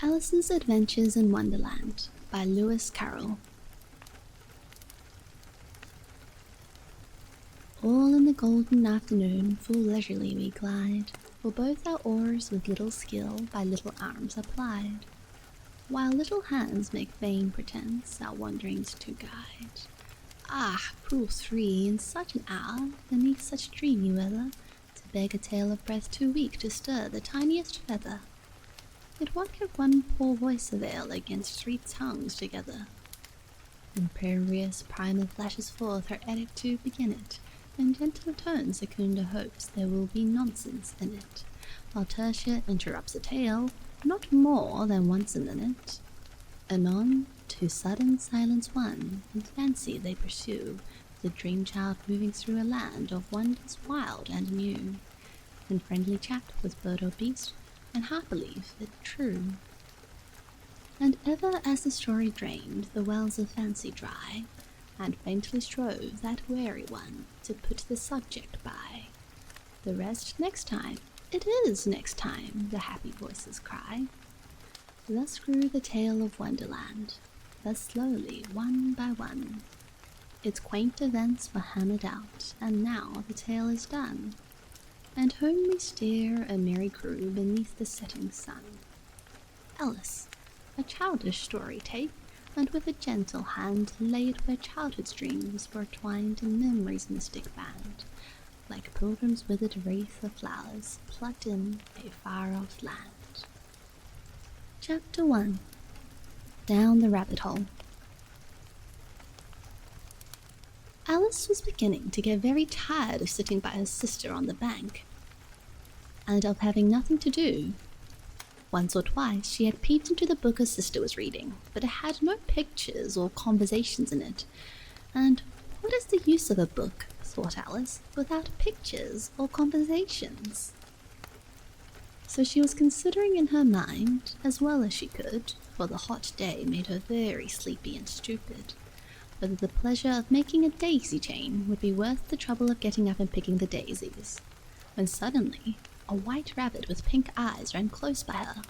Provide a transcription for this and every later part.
Alice's Adventures in Wonderland by Lewis Carroll. All in the golden afternoon full leisurely we glide, for both our oars with little skill by little arms are plied, while little hands make vain pretence our wanderings to guide. Ah, cruel three, in such an hour, beneath such dreamy weather, to beg a tale of breath too weak to stir the tiniest feather. Yet what can one poor voice avail against 3 tongues together? Imperious Primer flashes forth her edict to begin it, in gentle tones Secunda hopes there will be nonsense in it, while Tertia interrupts the tale, not more than once a minute. Anon, to sudden silence won, in fancy they pursue the dream child moving through a land of wonders wild and new, in friendly chat with bird or beast, and heart believe it true. And ever as the story drained the wells of fancy dry, and faintly strove that wary one to put the subject by, the rest next time, it is next time, the happy voices cry. Thus grew the tale of Wonderland, thus slowly, one by one, its quaint events were hammered out, and now the tale is done, and home we steer a merry crew beneath the setting sun. Alice, a childish story take, and with a gentle hand lay it where childhood's dreams were twined in memory's mystic band, like pilgrims' withered wreath of flowers plucked in a far-off land. Chapter 1. Down the Rabbit Hole. Alice was beginning to get very tired of sitting by her sister on the bank, and of having nothing to do. Once or twice she had peeped into the book her sister was reading, but it had no pictures or conversations in it, and what is the use of a book, thought Alice, without pictures or conversations? So she was considering in her mind, as well as she could, for the hot day made her very sleepy and stupid, whether the pleasure of making a daisy chain would be worth the trouble of getting up and picking the daisies, when suddenly a white rabbit with pink eyes ran close by her.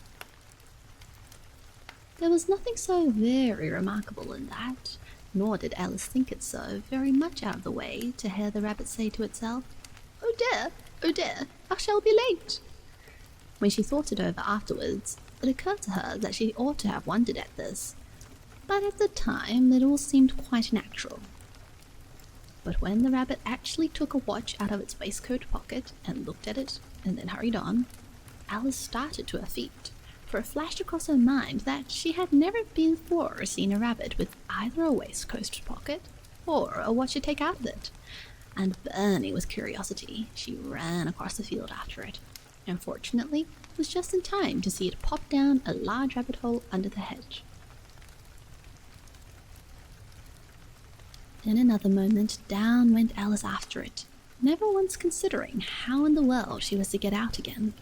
There was nothing so very remarkable in that, nor did Alice think it so very much out of the way to hear the rabbit say to itself, oh dear, I shall be late." When she thought it over afterwards, it occurred to her that she ought to have wondered at this, but at the time it all seemed quite natural. But when the rabbit actually took a watch out of its waistcoat pocket and looked at it and then hurried on, Alice started to her feet, for it flashed across her mind that she had never before seen a rabbit with either a waistcoat pocket or a watch to take out of it, and burning with curiosity, she ran across the field after it, and fortunately was just in time to see it pop down a large rabbit hole under the hedge. In another moment down went Alice after it, never once considering how in the world she was to get out again.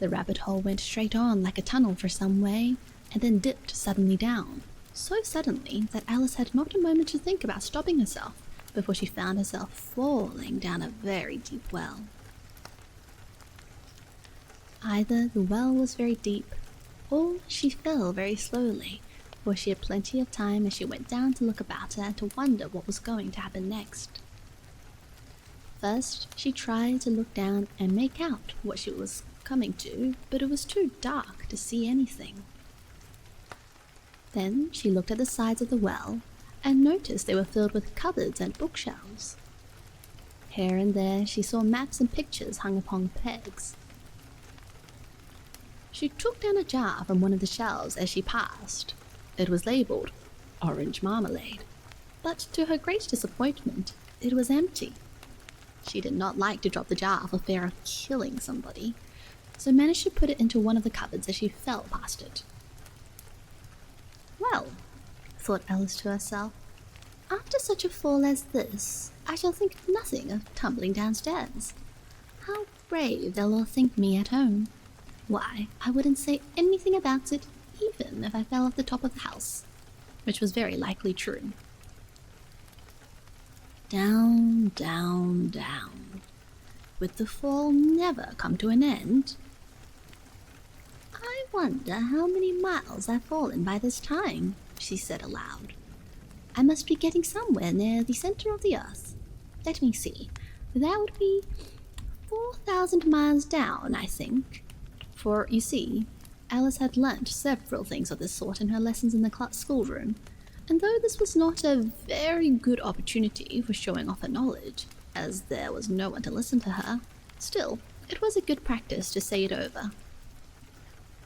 The rabbit hole went straight on like a tunnel for some way, and then dipped suddenly down, so suddenly that Alice had not a moment to think about stopping herself before she found herself falling down a very deep well. Either the well was very deep, or she fell very slowly, for she had plenty of time as she went down to look about her and to wonder what was going to happen next. First, she tried to look down and make out what she was coming to, but it was too dark to see anything. Then she looked at the sides of the well and noticed they were filled with cupboards and bookshelves. Here and there she saw maps and pictures hung upon pegs. She took down a jar from one of the shelves as she passed. It was labelled orange marmalade, but to her great disappointment, it was empty. She did not like to drop the jar for fear of killing somebody, so managed to put it into one of the cupboards as she fell past it. Well, thought Alice to herself, after such a fall as this, I shall think nothing of tumbling downstairs. How brave they'll all think me at home. Why, I wouldn't say anything about it, even if I fell off the top of the house, which was very likely true. Down, down, down. Would the fall never come to an end? wonder how many miles I've fallen by this time, she said aloud. I must be getting somewhere near the center of the earth. Let me see. That would be 4,000 miles down, I think. For, you see, Alice had learnt several things of this sort in her lessons in the schoolroom, and though this was not a very good opportunity for showing off her knowledge, as there was no one to listen to her, still, it was a good practice to say it over.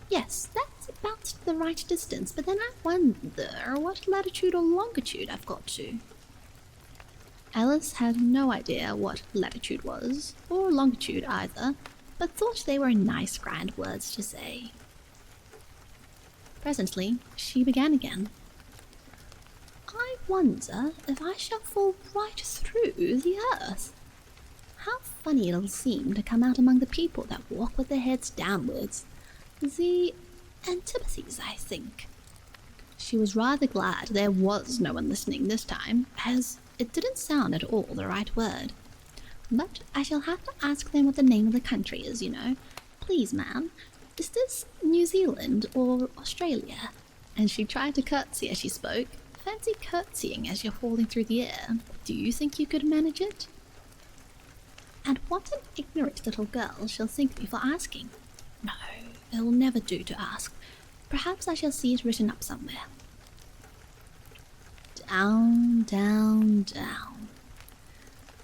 Yes, that's about the right distance, but then I wonder what latitude or longitude I've got to. Alice had no idea what latitude was, or longitude either, but thought they were nice grand words to say. Presently, she began again. I wonder if I shall fall right through the earth. How funny it'll seem to come out among the people that walk with their heads downwards. The antipathies, I think. She was rather glad there was no one listening this time, as it didn't sound at all the right word. But I shall have to ask them what the name of the country is, you know. Please, ma'am, is this New Zealand or Australia? And she tried to curtsy as she spoke. Fancy curtsying as you're falling through the air. Do you think you could manage it? And what an ignorant little girl she'll think me for asking. No, it will never do to ask. Perhaps I shall see it written up somewhere. Down, down, down.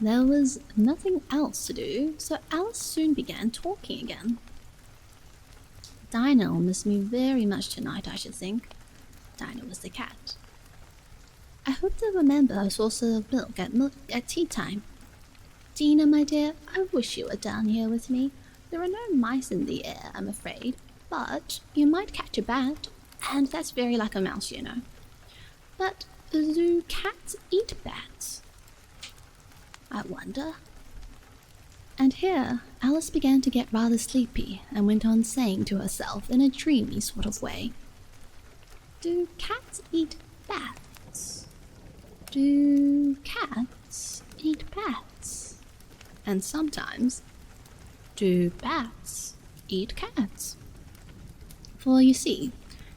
There was nothing else to do, so Alice soon began talking again. Dinah will miss me very much tonight, I should think. Dinah was the cat. I hope they'll remember her saucer of milk at tea time. Dinah, my dear, I wish you were down here with me. There are no mice in the air, I'm afraid, but you might catch a bat, and that's very like a mouse, you know. But do cats eat bats? I wonder. And here Alice began to get rather sleepy and went on saying to herself in a dreamy sort of way, do cats eat bats? Do cats eat bats? And sometimes, do bats eat cats? For you see,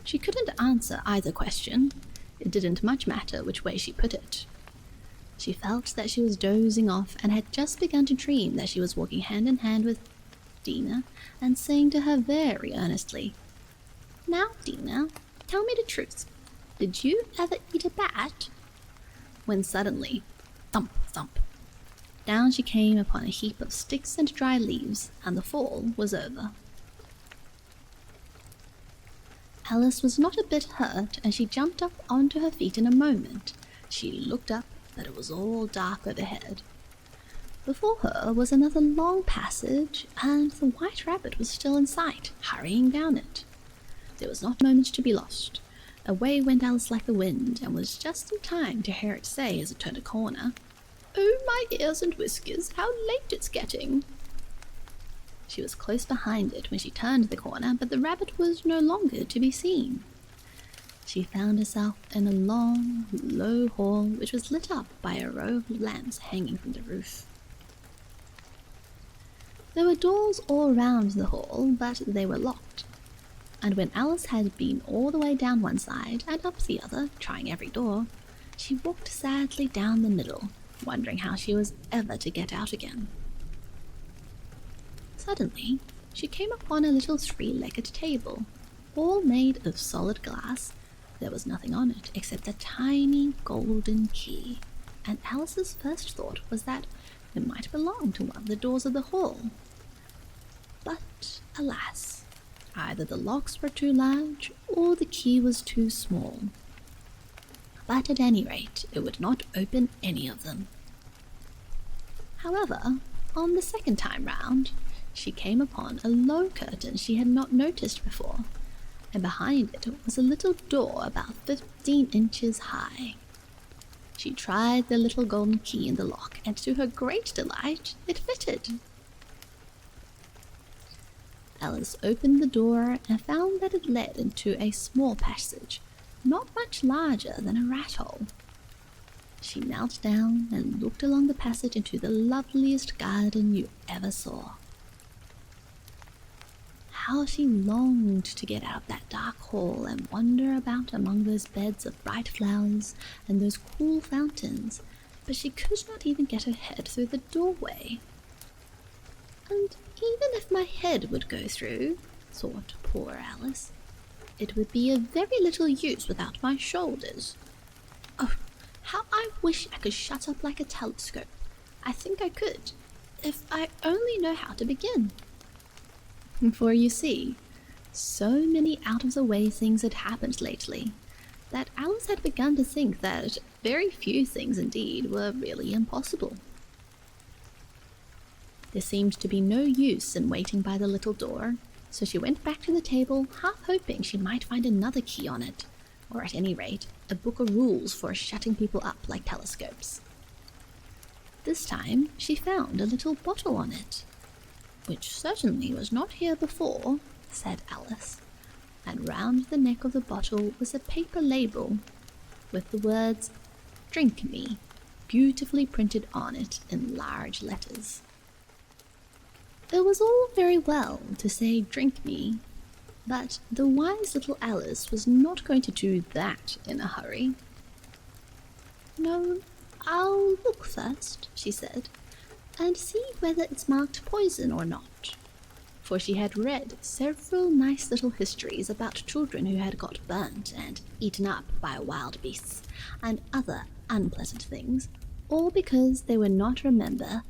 she couldn't answer either question. It didn't much matter which way she put it. She felt that she was dozing off and had just begun to dream that she was walking hand in hand with Dinah and saying to her very earnestly, Now, Dinah, tell me the truth. Did you ever eat a bat? When suddenly, thump, thump, down she came upon a heap of sticks and dry leaves, and the fall was over. Alice was not a bit hurt, and she jumped up onto her feet in a moment. She looked up, but it was all dark overhead. Before her was another long passage, and the white rabbit was still in sight, hurrying down it. There was not a moment to be lost. Away went Alice like the wind, and was just in time to hear it say as it turned a corner, Oh, my ears and whiskers, how late it's getting! She was close behind it when she turned the corner, but the rabbit was no longer to be seen. She found herself in a long, low hall which was lit up by a row of lamps hanging from the roof. There were doors all round the hall, but they were locked, and when Alice had been all the way down one side and up the other, trying every door, she walked sadly down the middle, wondering how she was ever to get out again. Suddenly, she came upon a little three-legged table, all made of solid glass. There was nothing on it except a tiny golden key, and Alice's first thought was that it might belong to one of the doors of the hall. But, alas, either the locks were too large or the key was too small. But at any rate, it would not open any of them. However, on the second time round, she came upon a low curtain she had not noticed before, and behind it was a little door about 15 inches high. She tried the little golden key in the lock, and to her great delight, it fitted. Alice opened the door and found that it led into a small passage, not much larger than a rat hole. She knelt down and looked along the passage into the loveliest garden you ever saw. how she longed to get out of that dark hall and wander about among those beds of bright flowers and those cool fountains, but she could not even get her head through the doorway. And even if my head would go through, thought poor Alice, it would be of very little use without my shoulders. Oh, how I wish I could shut up like a telescope. I think I could, if I only know how to begin. For you see, so many out-of-the-way things had happened lately that Alice had begun to think that very few things indeed were really impossible. There seemed to be no use in waiting by the little door, so she went back to the table, half hoping she might find another key on it, or at any rate, a book of rules for shutting people up like telescopes. This time she found a little bottle on it, which certainly was not here before, said Alice, and round the neck of the bottle was a paper label with the words, "Drink me," beautifully printed on it in large letters. It was all very well to say "drink me," but the wise little Alice was not going to do that in a hurry. "No, I'll look first," she said, "and see whether it's marked poison or not," for she had read several nice little histories about children who had got burnt and eaten up by wild beasts and other unpleasant things, all because they would not remember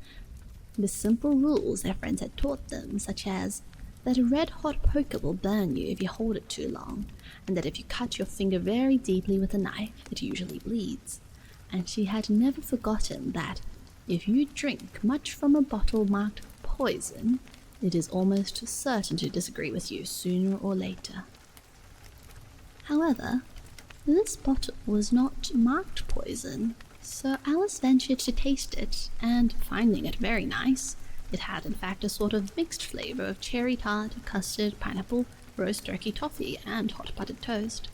the simple rules their friends had taught them, such as that a red-hot poker will burn you if you hold it too long, and that if you cut your finger very deeply with a knife, it usually bleeds. And she had never forgotten that if you drink much from a bottle marked poison, it is almost certain to disagree with you sooner or later. However, this bottle was not marked poison, so Alice ventured to taste it, and finding it very nice, it had in fact a sort of mixed flavour of cherry tart, custard, pineapple, roast turkey toffee, and hot buttered toast,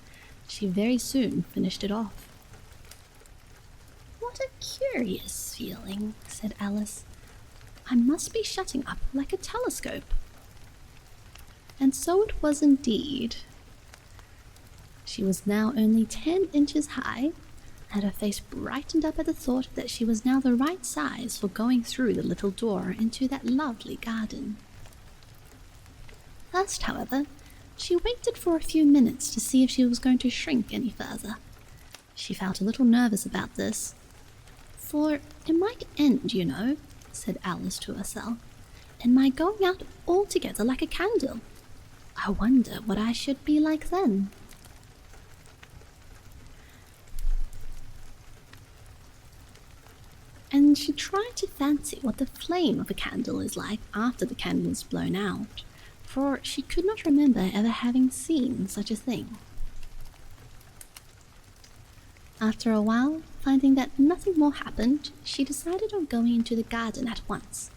she very soon finished it off. "What a curious feeling," said Alice. "I must be shutting up like a telescope." And so it was indeed. She was now only 10 inches high, and her face brightened up at the thought that she was now the right size for going through the little door into that lovely garden. First, however, she waited for a few minutes to see if she was going to shrink any further. She felt a little nervous about this, for it might end, you know, said Alice to herself, in my going out altogether like a candle. I wonder what I should be like then. And she tried to fancy what the flame of a candle is like after the candle is blown out, for she could not remember ever having seen such a thing. After a while, finding that nothing more happened, she decided on going into the garden at once.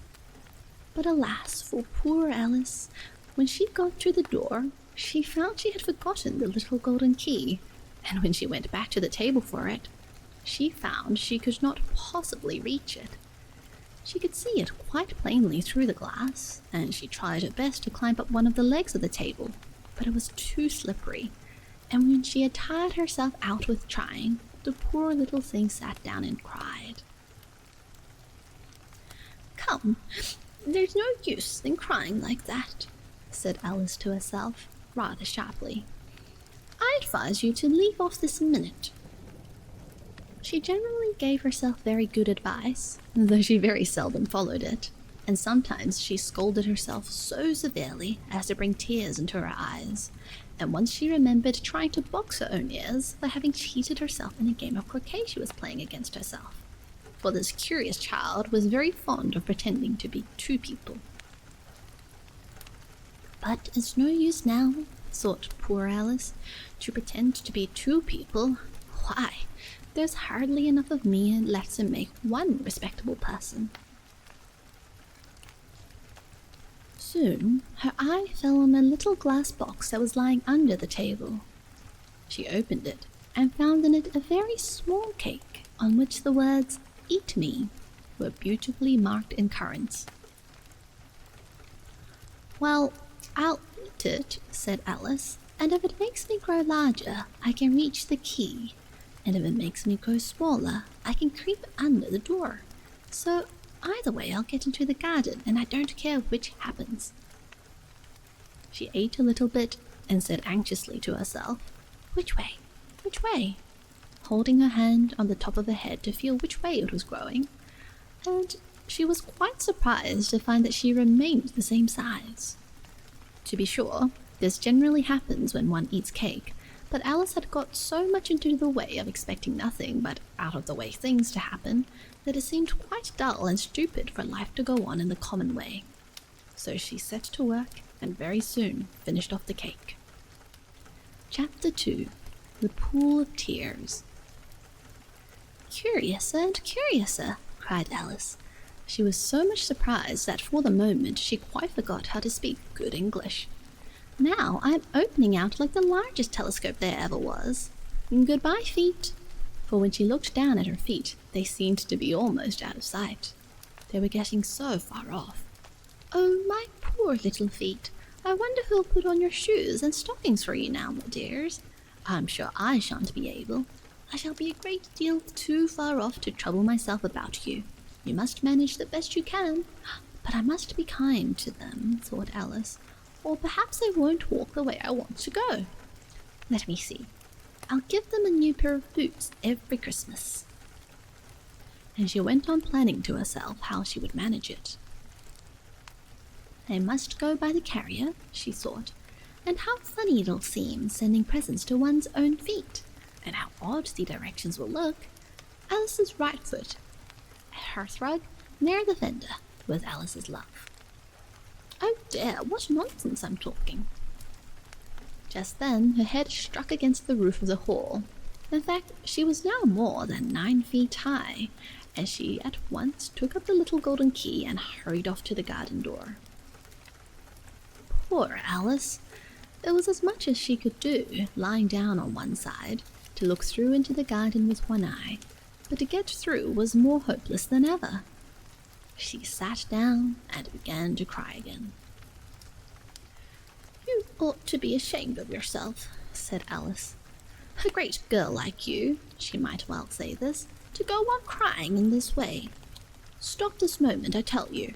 But alas for poor Alice, when she got to the door, she found she had forgotten the little golden key, and when she went back to the table for it, she found she could not possibly reach it. She could see it quite plainly through the glass, and she tried her best to climb up one of the legs of the table, but it was too slippery, and when she had tired herself out with trying, the poor little thing sat down and cried. "Come, there's no use in crying like that," said Alice to herself, rather sharply. "I advise you to leave off this minute." She generally gave herself very good advice, though she very seldom followed it, and sometimes she scolded herself so severely as to bring tears into her eyes, and once she remembered trying to box her own ears by having cheated herself in a game of croquet she was playing against herself, for this curious child was very fond of pretending to be two people. But it's no use now, thought poor Alice, to pretend to be two people. Why, there's hardly enough of me left to make one respectable person. Soon her eye fell on a little glass box that was lying under the table. She opened it and found in it a very small cake on which the words "Eat me" were beautifully marked in currants. "Well, I'll kept it," said Alice, "and if it makes me grow larger, I can reach the key, and if it makes me grow smaller, I can creep under the door. So either way I'll get into the garden, and I don't care which happens." She ate a little bit and said anxiously to herself, "Which way? Which way?" holding her hand on the top of her head to feel which way it was growing, and she was quite surprised to find that she remained the same size. To be sure, this generally happens when one eats cake, but Alice had got so much into the way of expecting nothing but out-of-the-way things to happen that it seemed quite dull and stupid for life to go on in the common way. So she set to work and very soon finished off the cake. Chapter 2. The Pool of Tears. "Curiouser and curiouser," cried Alice. She was so much surprised that for the moment she quite forgot how to speak good English. "Now I'm opening out like the largest telescope there ever was. Goodbye, feet." For when she looked down at her feet, they seemed to be almost out of sight. They were getting so far off. "Oh, my poor little feet. I wonder who'll put on your shoes and stockings for you now, my dears. I'm sure I shan't be able. I shall be a great deal too far off to trouble myself about you. You must manage the best you can. But I must be kind to them," thought Alice, "or perhaps they won't walk the way I want to go. Let me see. I'll give them a new pair of boots every Christmas." And she went on planning to herself how she would manage it. "I must go by the carrier," she thought, "and how funny it'll seem sending presents to one's own feet, and how odd the directions will look. Alice's right foot, hearthrug, near the fender, with Alice's love. Oh dear, what nonsense I'm talking." Just then her head struck against the roof of the hall. In fact, she was now more than 9 feet high, and she at once took up the little golden key and hurried off to the garden door. Poor Alice! It was as much as she could do, lying down on one side, to look through into the garden with one eye, but to get through was more hopeless than ever. She sat down and began to cry again. "You ought to be ashamed of yourself," said Alice. "A great girl like you," she might well say this, "to go on crying in this way. Stop this moment, I tell you."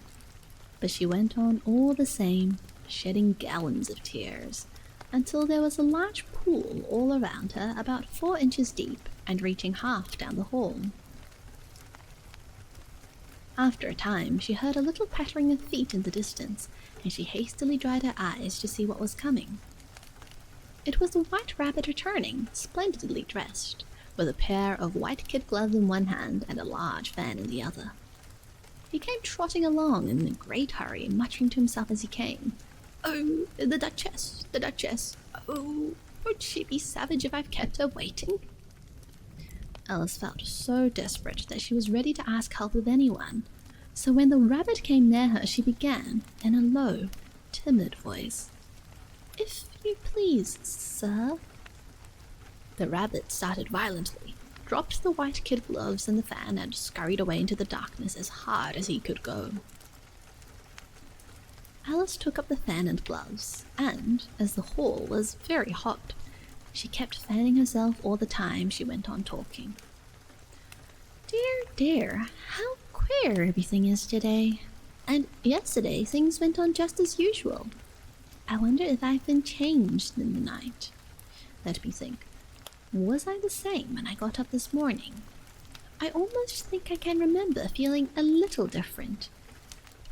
But she went on all the same, shedding gallons of tears, until there was a large pool all around her, about 4 inches deep and reaching half down the hall. After a time she heard a little pattering of feet in the distance, and she hastily dried her eyes to see what was coming. It was the White Rabbit returning, splendidly dressed, with a pair of white kid gloves in one hand and a large fan in the other. He came trotting along in a great hurry, muttering to himself as he came, "Oh, the Duchess, the Duchess! Oh, would she be savage if I've kept her waiting?" Alice felt so desperate that she was ready to ask help of anyone, so when the rabbit came near her she began, in a low, timid voice, "If you please, sir." The rabbit started violently, dropped the white kid gloves and the fan, and scurried away into the darkness as hard as he could go. Alice took up the fan and gloves, and, as the hall was very hot, she kept fanning herself all the time she went on talking. "Dear, dear, how queer everything is today. And yesterday things went on just as usual. I wonder if I've been changed in the night. Let me think. Was I the same when I got up this morning? I almost think I can remember feeling a little different.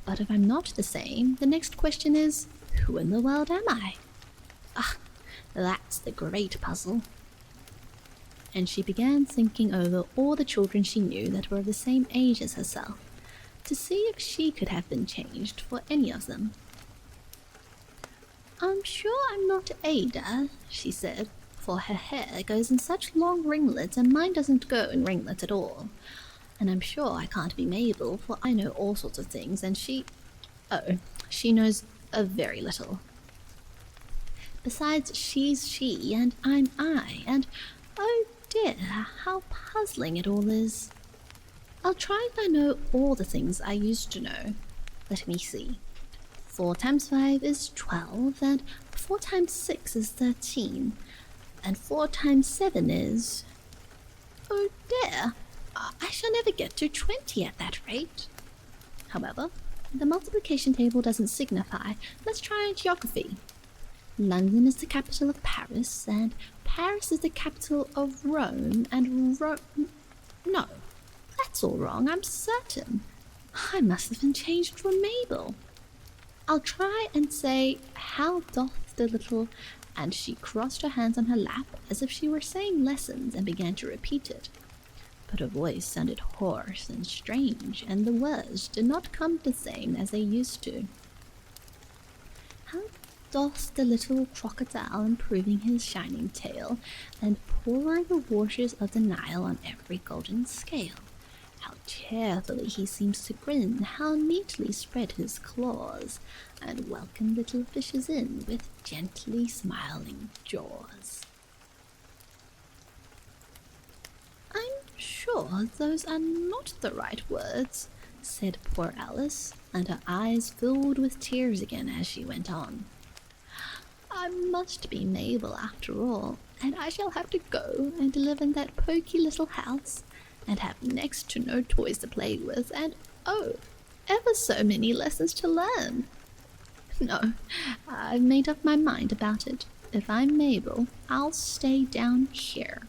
But if I'm not the same, the next question is, who in the world am I? Ah, that's the great puzzle." And she began thinking over all the children she knew that were of the same age as herself, to see if she could have been changed for any of them. "I'm sure I'm not Ada," she said, "for her hair goes in such long ringlets and mine doesn't go in ringlets at all. And I'm sure I can't be Mabel, for I know all sorts of things, and she knows a very little. Besides, she's she, and I'm I, and oh dear, how puzzling it all is. I'll try if I know all the things I used to know. Let me see. 4 times 5 is 12, and 4 times 6 is 13, and 4 times 7 is... Oh dear, I shall never get to 20 at that rate. However, the multiplication table doesn't signify. Let's try geography. London is the capital of Paris, and Paris is the capital of Rome, and No, that's all wrong, I'm certain. I must have been changed for Mabel. I'll try and say, how doth the little... And she crossed her hands on her lap as if she were saying lessons and began to repeat it. But her voice sounded hoarse and strange, and the words did not come the same as they used to. How doth the little crocodile improving his shining tail, and pour the waters of the Nile on every golden scale? How cheerfully he seems to grin, how neatly spread his claws, and welcome little fishes in with gently smiling jaws. I'm sure those are not the right words, said poor Alice, and her eyes filled with tears again as she went on. I must be Mabel after all, and I shall have to go and live in that poky little house, and have next to no toys to play with, and oh, ever so many lessons to learn. No, I've made up my mind about it. If I'm Mabel, I'll stay down here.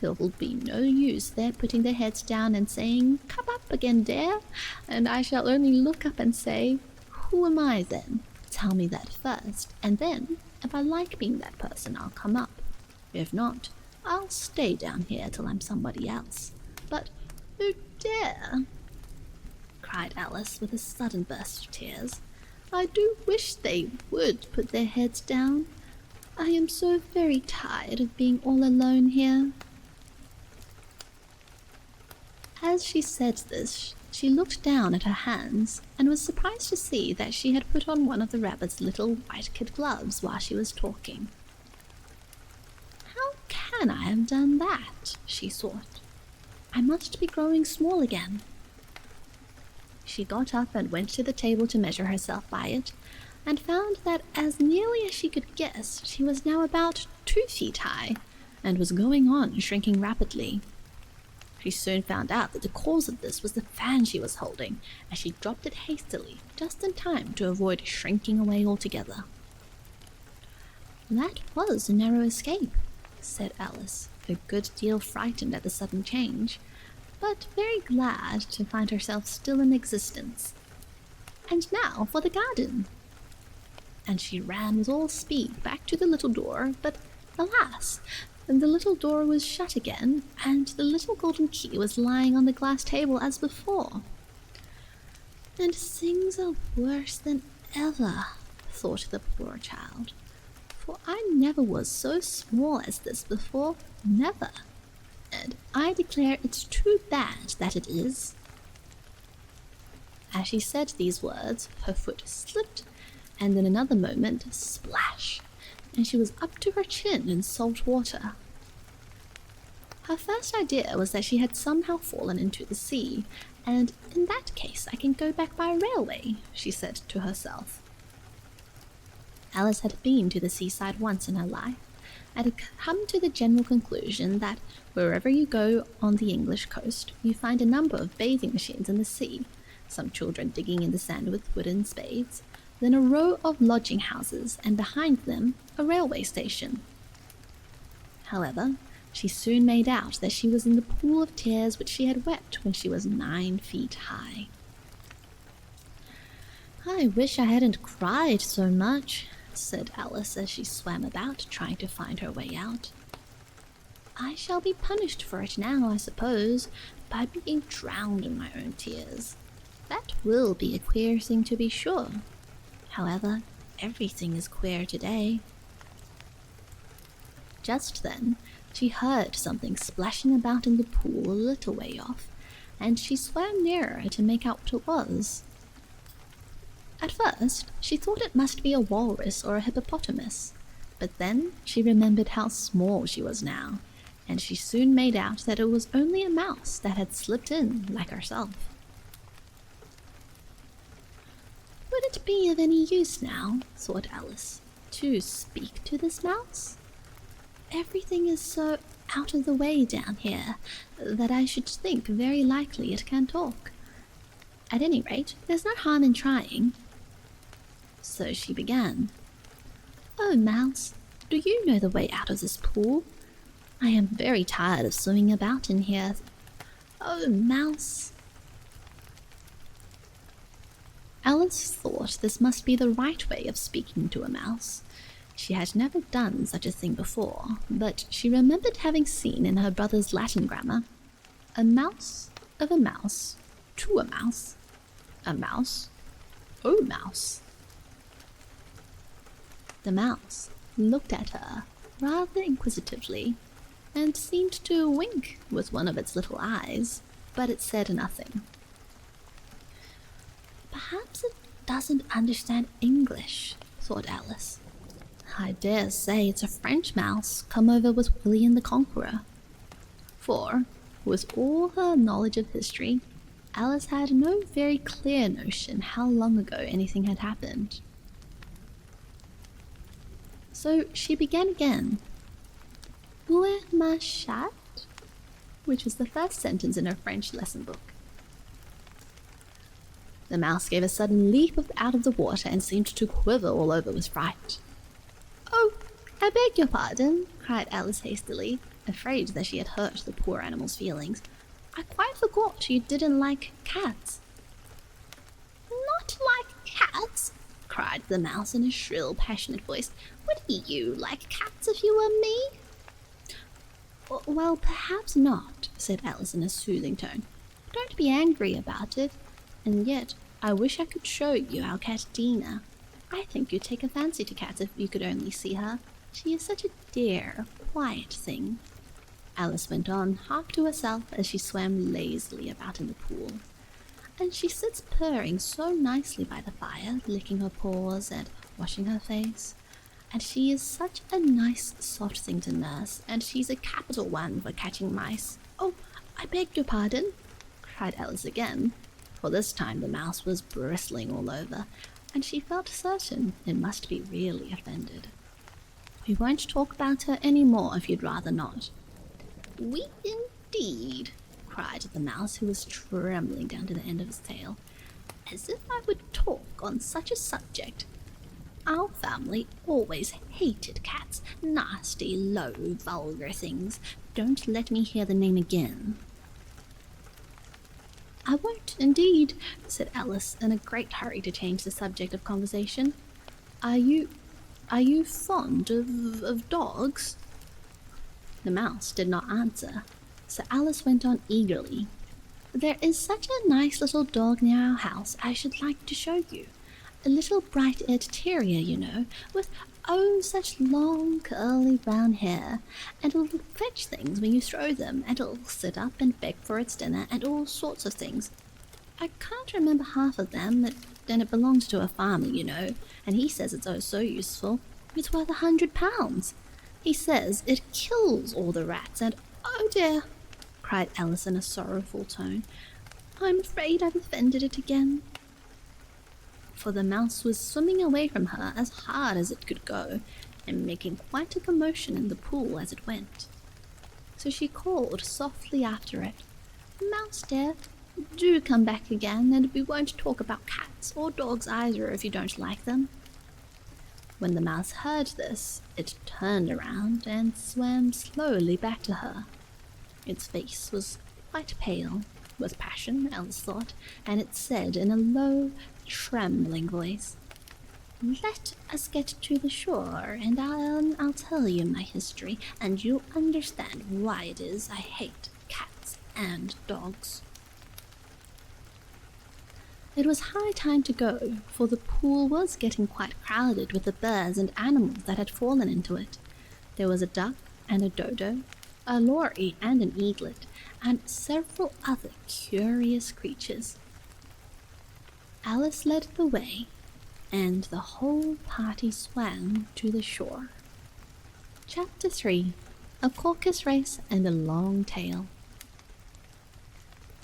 There will be no use their putting their heads down and saying, "Come up again, dear," and I shall only look up and say, "Who am I then? Tell me that first, and then, if I like being that person, I'll come up. If not, I'll stay down here till I'm somebody else." But, oh dear, cried Alice with a sudden burst of tears, I do wish they would put their heads down. I am so very tired of being all alone here. As she said this, she looked down at her hands, and was surprised to see that she had put on one of the rabbit's little white kid gloves while she was talking. How can I have done that? She thought. I must be growing small again. She got up and went to the table to measure herself by it, and found that as nearly as she could guess, she was now about 2 feet high, and was going on shrinking rapidly. She soon found out that the cause of this was the fan she was holding, as she dropped it hastily, just in time to avoid shrinking away altogether. That was a narrow escape, said Alice, a good deal frightened at the sudden change, but very glad to find herself still in existence. And now for the garden. And she ran with all speed back to the little door, but alas, the little door was shut again, and the little golden key was lying on the glass table as before. And things are worse than ever, thought the poor child, for I never was so small as this before, never, and I declare it's too bad that it is. As she said these words, her foot slipped, and in another moment, splash, and she was up to her chin in salt water. Her first idea was that she had somehow fallen into the sea, and in that case I can go back by railway, she said to herself. Alice had been to the seaside once in her life, and had come to the general conclusion that wherever you go on the English coast, you find a number of bathing machines in the sea, some children digging in the sand with wooden spades, then a row of lodging houses, and behind them a railway station. However, she soon made out that she was in the pool of tears which she had wept when she was 9 feet high. I wish I hadn't cried so much, said Alice as she swam about, trying to find her way out. I shall be punished for it now, I suppose, by being drowned in my own tears. That will be a queer thing, to be sure. However, everything is queer today. Just then, she heard something splashing about in the pool a little way off, and she swam nearer to make out what it was. At first, she thought it must be a walrus or a hippopotamus, but then she remembered how small she was now, and she soon made out that it was only a mouse that had slipped in like herself. Would it be of any use now, thought Alice, To speak to this mouse? Everything is so out of the way down here that I should think very likely it can talk. At any rate, there's no harm in trying. So she began. Oh, mouse, do you know the way out of this pool? I am very tired of swimming about in here. Oh, mouse. Alice thought this must be the right way of speaking to a mouse. She had never done such a thing before, but she remembered having seen in her brother's Latin grammar, a mouse of a mouse to a mouse, oh mouse. The mouse looked at her rather inquisitively and seemed to wink with one of its little eyes, but it said nothing. Perhaps it doesn't understand English, thought Alice. I dare say it's a French mouse come over with William the Conqueror. For, with all her knowledge of history, Alice had no very clear notion how long ago anything had happened. So she began again. Où est ma chatte? Which was the first sentence in her French lesson book. The mouse gave a sudden leap out of the water and seemed to quiver all over with fright. Oh, I beg your pardon, cried Alice hastily, afraid that she had hurt the poor animal's feelings. I quite forgot you didn't like cats. Not like cats? Cried the mouse in a shrill, passionate voice. Wouldn't you like cats if you were me? Well, perhaps not, said Alice in a soothing tone. Don't be angry about it. And yet, I wish I could show you our cat Dina. I think you'd take a fancy to cats if you could only see her. She is such a dear, quiet thing. Alice went on, half to herself as she swam lazily about in the pool. And she sits purring so nicely by the fire, licking her paws and washing her face. And she is such a nice, soft thing to nurse, and she's a capital one for catching mice. Oh, I beg your pardon, cried Alice again, for this time the mouse was bristling all over, and she felt certain it must be really offended. We won't talk about her any more if you'd rather not. We indeed, cried the mouse, who was trembling down to the end of his tail. As if I would talk on such a subject. Our family always hated cats, nasty, low, vulgar things. Don't let me hear the name again. I won't, indeed, said Alice, in a great hurry to change the subject of conversation. Are you fond of dogs? The mouse did not answer, so Alice went on eagerly. There is such a nice little dog near our house I should like to show you. A little bright-eared terrier, you know, with such long, curly brown hair, and it'll fetch things when you throw them, and it'll sit up and beg for its dinner, and all sorts of things. I can't remember half of them, and it belongs to a farmer, you know, and he says it's so useful. It's worth £100. He says it kills all the rats, and oh dear, cried Alice in a sorrowful tone, I'm afraid I've offended it again. For the mouse was swimming away from her as hard as it could go, and making quite a commotion in the pool as it went. So she called softly after it, Mouse dear, do come back again, and we won't talk about cats or dogs either if you don't like them. When the mouse heard this, it turned around and swam slowly back to her. Its face was quite pale, with passion, Alice thought, and it said in a low, trembling voice, Let us get to the shore, and I'll tell you my history, and you'll understand why it is I hate cats and dogs. It was high time to go, for the pool was getting quite crowded with the birds and animals that had fallen into it. There was a duck and a dodo, a lory and an eaglet, and several other curious creatures. Alice led the way, and the whole party swam to the shore. Chapter 3. A caucus-race and a long tail.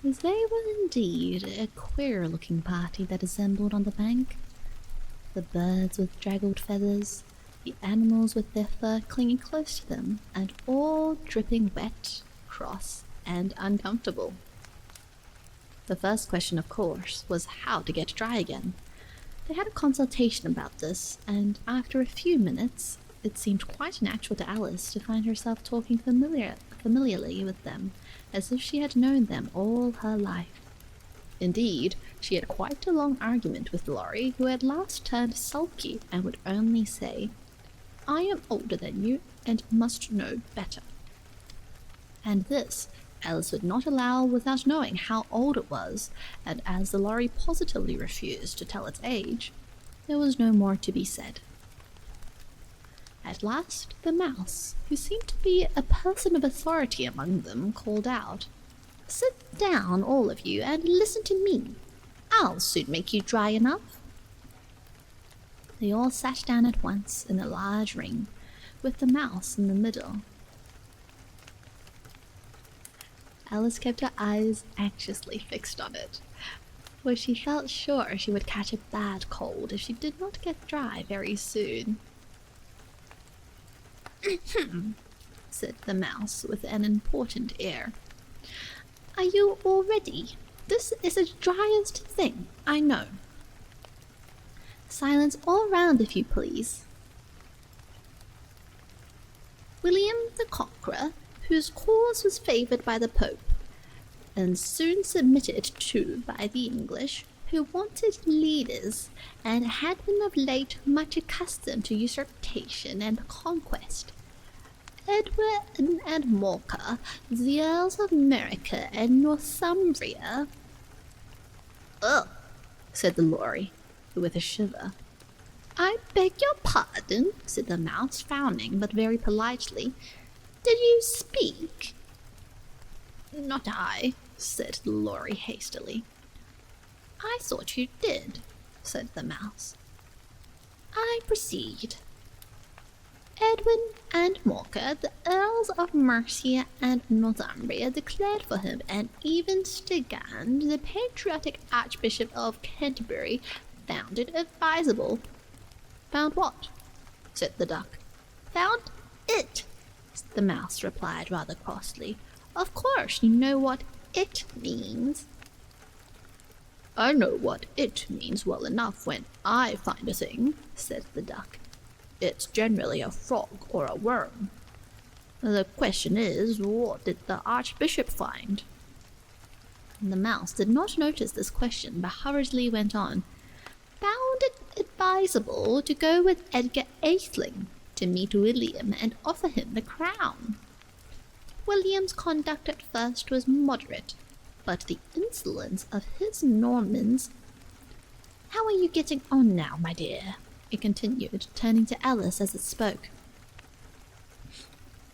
They were indeed a queer-looking party that assembled on the bank. The birds with draggled feathers, the animals with their fur clinging close to them, and all dripping wet, cross, and uncomfortable. The first question, of course, was how to get dry again. They had a consultation about this, and after a few minutes, it seemed quite natural to Alice to find herself talking familiarly with them, as if she had known them all her life. Indeed, she had quite a long argument with Laurie, who at last turned sulky and would only say, "I am older than you, and must know better." And this Alice would not allow without knowing how old it was, and as the Laurie positively refused to tell its age, there was no more to be said. At last, the mouse, who seemed to be a person of authority among them, called out, "Sit down, all of you, and listen to me. I'll soon make you dry enough." They all sat down at once in a large ring, with the mouse in the middle. Alice kept her eyes anxiously fixed on it, for she felt sure she would catch a bad cold if she did not get dry very soon. Said the mouse with an important air. "Are you all ready? This is the driest thing, I know. Silence all round, if you please. William the Conqueror, whose cause was favoured by the Pope, and soon submitted to by the English, who wanted leaders, and had been of late much accustomed to usurpation and conquest. Edward and Morcar, the Earls of America and Northumbria." "Ugh," said the Laurie, with a shiver. "I beg your pardon," said the mouse, frowning, but very politely. "Did you speak?" "Not I," said the Laurie hastily. "I thought you did," said the mouse. "I proceed. Edwin and Morcar, the Earls of Mercia and Northumbria, declared for him, and even Stigand, the patriotic Archbishop of Canterbury, found it advisable." "Found what?" said the duck. "Found it," the mouse replied rather crossly. "Of course you know what it means." "I know what it means well enough when I find a thing," said the duck. "It's generally a frog or a worm. The question is, what did the Archbishop find?" The mouse did not notice this question, but hurriedly went on. "Found it advisable to go with Edgar Atheling to meet William and offer him the crown. William's conduct at first was moderate, but the insolence of his Normans— How are you getting on now, my dear?" it continued, turning to Alice as it spoke.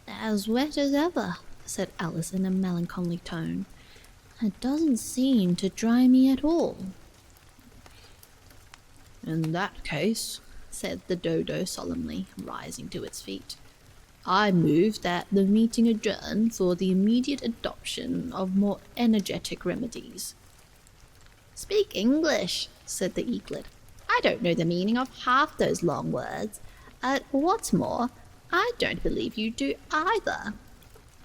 "As wet as ever," said Alice in a melancholy tone. "It doesn't seem to dry me at all." "In that case," said the dodo solemnly, rising to its feet, "I move that the meeting adjourn for the immediate adoption of more energetic remedies." "Speak English," said the eaglet. "I don't know the meaning of half those long words. What's more, I don't believe you do either."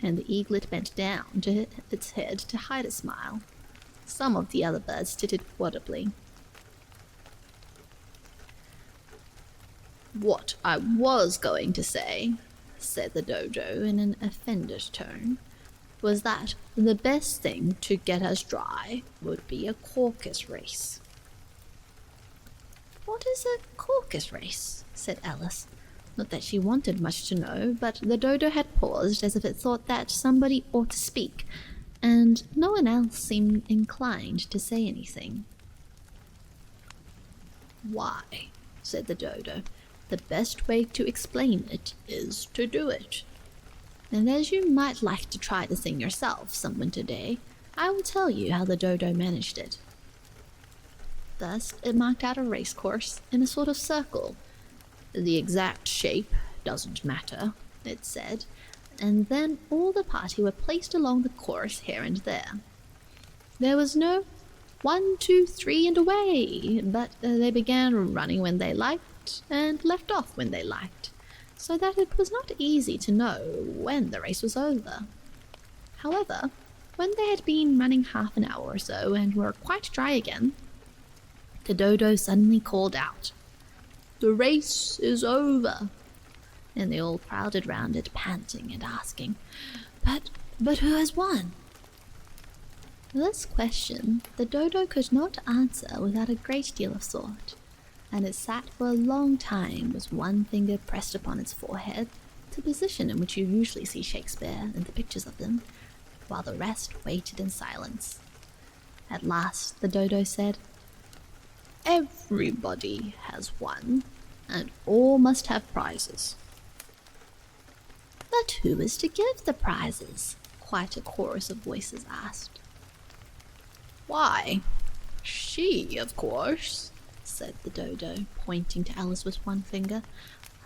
And the eaglet bent down its head to hide a smile. Some of the other birds tittered audibly. "What I was going to say," said the dodo in an offended tone, "was that the best thing to get us dry would be a caucus-race." "What is a caucus-race?" said Alice. Not that she wanted much to know, but the dodo had paused as if it thought that somebody ought to speak, and no one else seemed inclined to say anything. "Why," said the dodo, "the best way to explain it is to do it. And as you might like to try the thing yourself some winter day, I will tell you how the dodo managed it." Thus it marked out a race course in a sort of circle. "The exact shape doesn't matter," it said, and then all the party were placed along the course here and there. There was no 1, 2, 3 and away, but they began running when they liked, and left off when they liked, so that it was not easy to know when the race was over. However, when they had been running half an hour or so and were quite dry again, the dodo suddenly called out, "The race is over!" And they all crowded round it, panting and asking, But who has won?" This question the dodo could not answer without a great deal of thought, and it sat for a long time with one finger pressed upon its forehead, the position in which you usually see Shakespeare in the pictures of him, while the rest waited in silence. At last the dodo said, "Everybody has won, and all must have prizes." "But who is to give the prizes?" quite a chorus of voices asked. "Why, she, of course," said the dodo, pointing to Alice with one finger,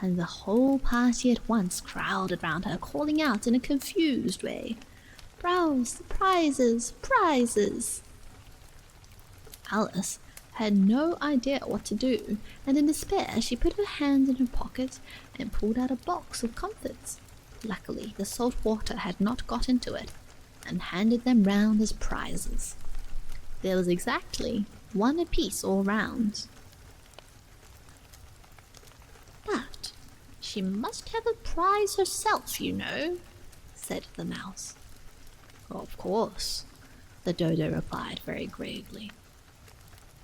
and the whole party at once crowded round her, calling out in a confused way, "Prizes, prizes!" Alice had no idea what to do, and in despair she put her hand in her pocket and pulled out a box of comfits. Luckily, the salt water had not got into it, and handed them round as prizes. There was exactly one apiece all round. "But she must have a prize herself, you know," said the mouse. "Of course," the dodo replied very gravely.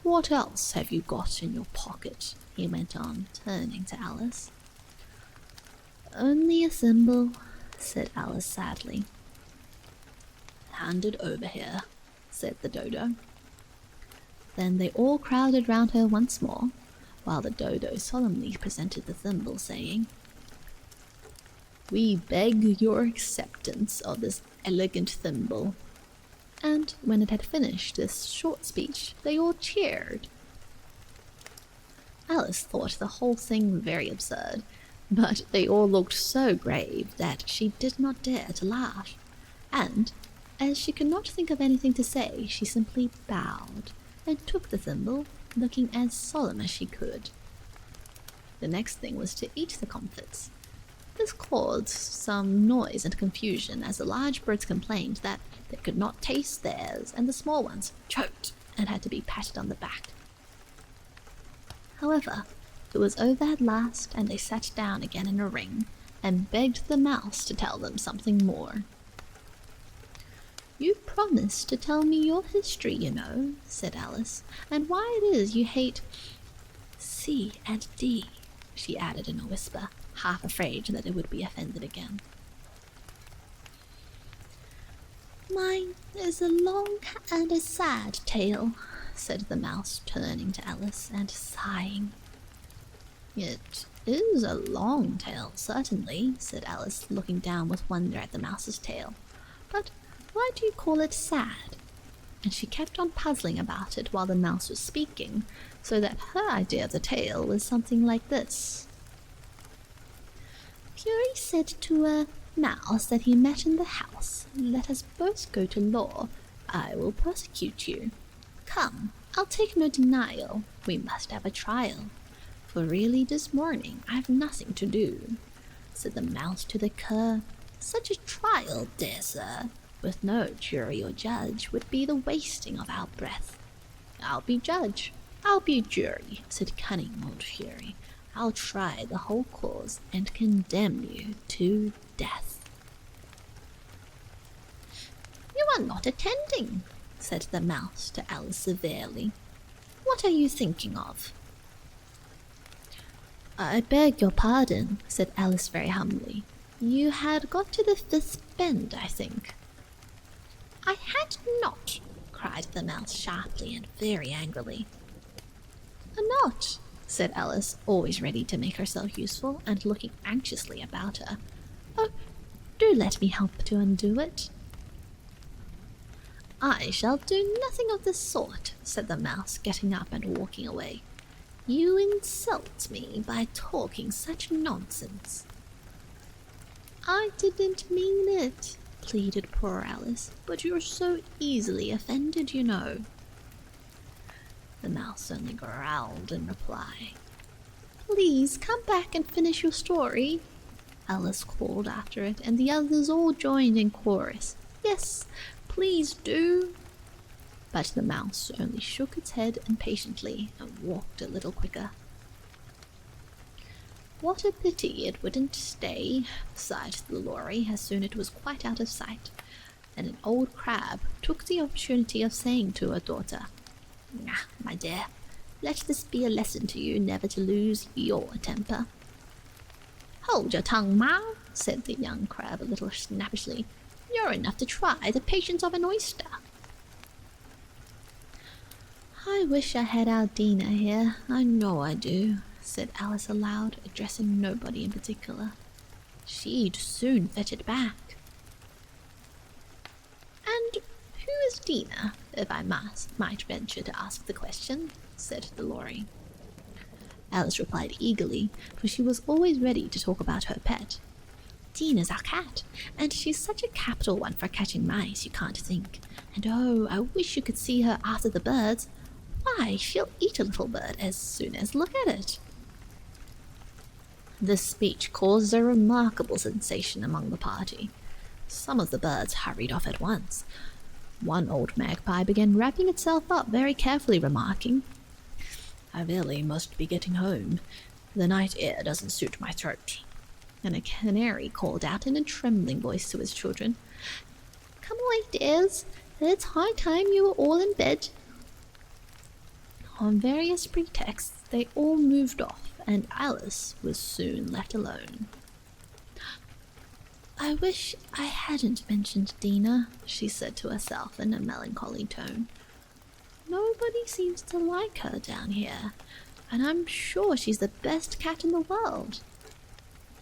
"What else have you got in your pocket?" he went on, turning to Alice. "Only a thimble," said Alice sadly. "Hand it over here," said the dodo. Then they all crowded round her once more, while the dodo solemnly presented the thimble, saying, "We beg your acceptance of this elegant thimble." And when it had finished this short speech, they all cheered. Alice thought the whole thing very absurd, but they all looked so grave that she did not dare to laugh, and, as she could not think of anything to say, she simply bowed and took the thimble, looking as solemn as she could. The next thing was to eat the comfits. This caused some noise and confusion, as the large birds complained that they could not taste theirs, and the small ones choked and had to be patted on the back. However, it was over at last, and they sat down again in a ring, and begged the mouse to tell them something more. "You promised to tell me your history, you know," said Alice, "and why it is you hate C and D," she added in a whisper, half afraid that it would be offended again. "Mine is a long and a sad tale," said the mouse, turning to Alice and sighing. "It is a long tale, certainly," said Alice, looking down with wonder at the mouse's tail. "But why do you call it sad?" And she kept on puzzling about it while the mouse was speaking, so that her idea of the tale was something like this. "Fury said to a mouse that he met in the house, 'Let us both go to law. I will prosecute you. Come, I'll take no denial. We must have a trial. For really this morning I've nothing to do.' Said the mouse to the cur, 'Such a trial, dear sir, with no jury or judge, would be the wasting of our breath.' 'I'll be judge, I'll be jury,' said cunning old Fury. 'I'll try the whole cause and condemn you to death.'" "You are not attending," said the mouse to Alice severely. "What are you thinking of?" "I beg your pardon," said Alice very humbly. "You had got to the fifth bend, I think." "I had not," cried the mouse sharply and very angrily. "Not," said Alice, always ready to make herself useful, and looking anxiously about her. "Oh, do let me help to undo it." "I shall do nothing of the sort," said the mouse, getting up and walking away. "You insult me by talking such nonsense." "I didn't mean it," pleaded poor Alice, "but you're so easily offended, you know." The mouse only growled in reply. "Please come back and finish your story," Alice called after it, and the others all joined in chorus. Yes, please do. But the mouse only shook its head impatiently and walked a little quicker. What a pity it wouldn't stay, sighed the lorry as soon as it was quite out of sight, and an old crab took the opportunity of saying to her daughter, my dear, let this be a lesson to you never to lose your temper. Hold your tongue, Ma, said the young crab a little snappishly. You're enough to try the patience of an oyster. I wish I had our Dina here, I know I do, said Alice aloud, addressing nobody in particular. She'd soon fetch it back. And who is Dina, if I might venture to ask the question, said the lorry. Alice replied eagerly, for she was always ready to talk about her pet. Dina's our cat, and she's such a capital one for catching mice you can't think. And oh, I wish you could see her after the birds. Why, she'll eat a little bird as soon as look at it. This speech caused a remarkable sensation among the party. Some of the birds hurried off at once. One old magpie began wrapping itself up very carefully, remarking, I really must be getting home. The night air doesn't suit my throat. And a canary called out in a trembling voice to his children, Come away, dears. It's high time you were all in bed. On various pretexts, they all moved off, and Alice was soon left alone. I wish I hadn't mentioned Dina, she said to herself in a melancholy tone. Nobody seems to like her down here, and I'm sure she's the best cat in the world.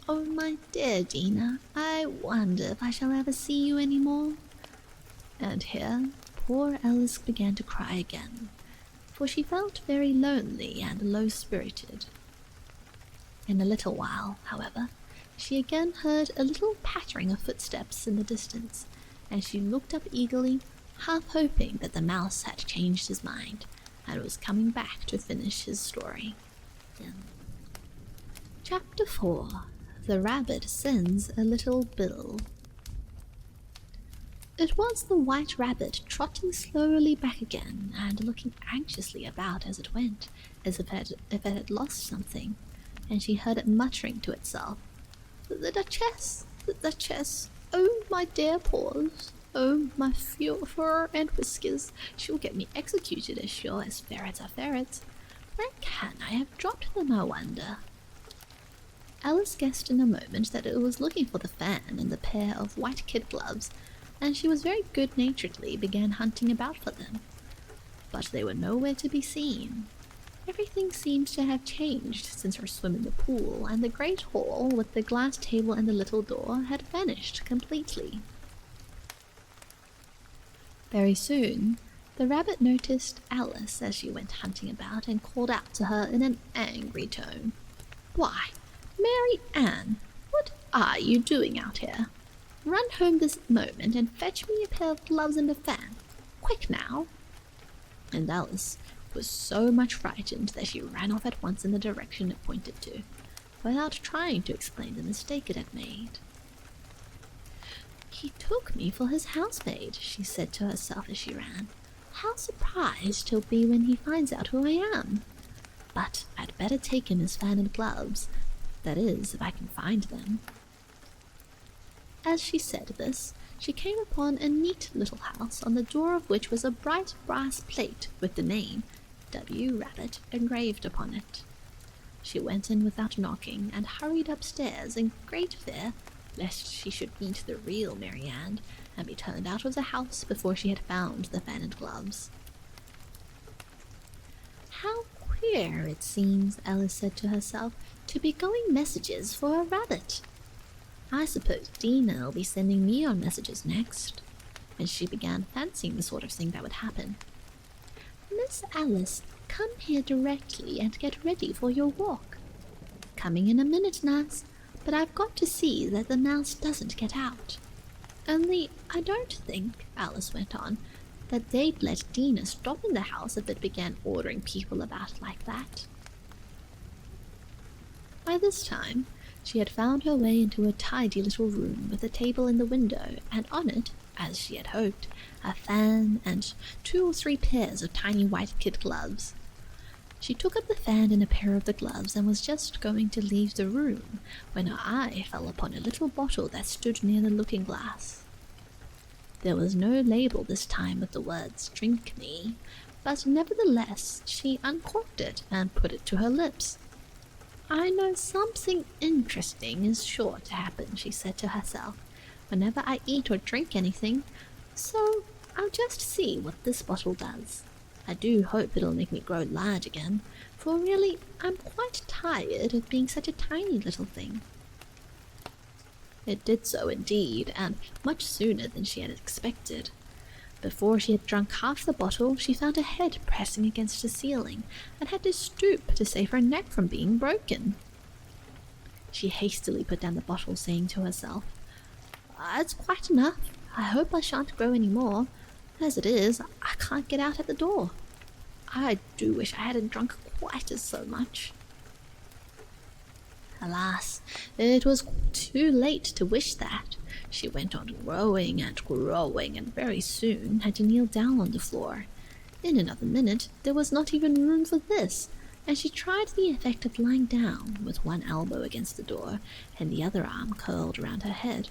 Oh, my dear Dina, I wonder if I shall ever see you any more. And here poor Alice began to cry again, for she felt very lonely and low-spirited. In a little while, however, she again heard a little pattering of footsteps in the distance, and she looked up eagerly, half hoping that the mouse had changed his mind and was coming back to finish his story. Chapter 4. The Rabbit Sends a Little Bill. It was the White Rabbit trotting slowly back again and looking anxiously about as it went, as if it had lost something, and she heard it muttering to itself, The Duchess! The Duchess! Oh, my dear paws! Oh, my fur and whiskers! She'll get me executed as sure as ferrets are ferrets. Where can I have dropped them, I wonder? Alice guessed in a moment that it was looking for the fan and the pair of white kid gloves, and she was very good-naturedly began hunting about for them. But they were nowhere to be seen. Everything seemed to have changed since her swim in the pool, and the great hall with the glass table and the little door had vanished completely. Very soon, the rabbit noticed Alice as she went hunting about and called out to her in an angry tone, Why, Mary Ann, what are you doing out here? Run home this moment and fetch me a pair of gloves and a fan. Quick now! And Alice was so much frightened that she ran off at once in the direction it pointed to, without trying to explain the mistake it had made. He took me for his housemaid, she said to herself as she ran. How surprised he'll be when he finds out who I am. But I'd better take him his fan and gloves, that is, if I can find them. As she said this, she came upon a neat little house, on the door of which was a bright brass plate with the name W. Rabbit engraved upon it. She went in without knocking, and hurried upstairs in great fear lest she should meet the real Mary Ann, and be turned out of the house before she had found the fan and gloves. How queer it seems, Alice said to herself, to be going messages for a rabbit. I suppose Dina will be sending me on messages next. And she began fancying the sort of thing that would happen. Miss Alice, come here directly and get ready for your walk. Coming in a minute, nurse, but I've got to see that the mouse doesn't get out. Only I don't think, Alice went on, that they'd let Dina stop in the house if it began ordering people about like that. By this time, She had found her way into a tidy little room with a table in the window, and on it, as she had hoped, a fan and 2 or 3 pairs of tiny white kid gloves. She took up the fan and a pair of the gloves and was just going to leave the room when her eye fell upon a little bottle that stood near the looking-glass. There was no label this time with the words "Drink me," but nevertheless she uncorked it and put it to her lips. "I know something interesting is sure to happen," she said to herself, "whenever I eat or drink anything, so I'll just see what this bottle does. I do hope it'll make me grow large again, for really I'm quite tired of being such a tiny little thing." It did so indeed, and much sooner than she had expected. Before she had drunk half the bottle, she found her head pressing against the ceiling, and had to stoop to save her neck from being broken. She hastily put down the bottle, saying to herself, "It's quite enough. I hope I shan't grow any more. As it is, I can't get out at the door. I do wish I hadn't drunk quite as so much." Alas, it was too late to wish that. She went on growing and growing, and very soon had to kneel down on the floor. In another minute there was not even room for this, and she tried the effect of lying down, with one elbow against the door, and the other arm curled around her head.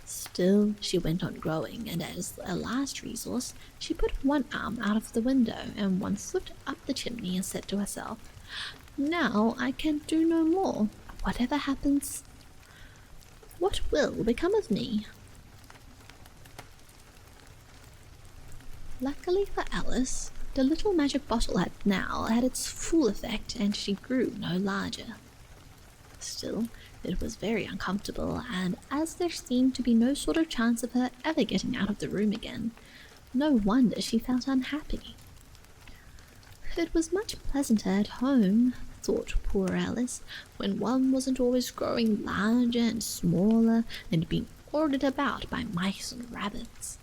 Still she went on growing, and as a last resource, she put one arm out of the window and one foot up the chimney and said to herself, "Now I can do no more. Whatever happens, what will become of me?" Luckily for Alice, the little magic bottle had now had its full effect, and she grew no larger. Still, it was very uncomfortable, and as there seemed to be no sort of chance of her ever getting out of the room again, no wonder she felt unhappy. It was much pleasanter at home, thought poor Alice, when one wasn't always growing larger and smaller and being ordered about by mice and rabbits.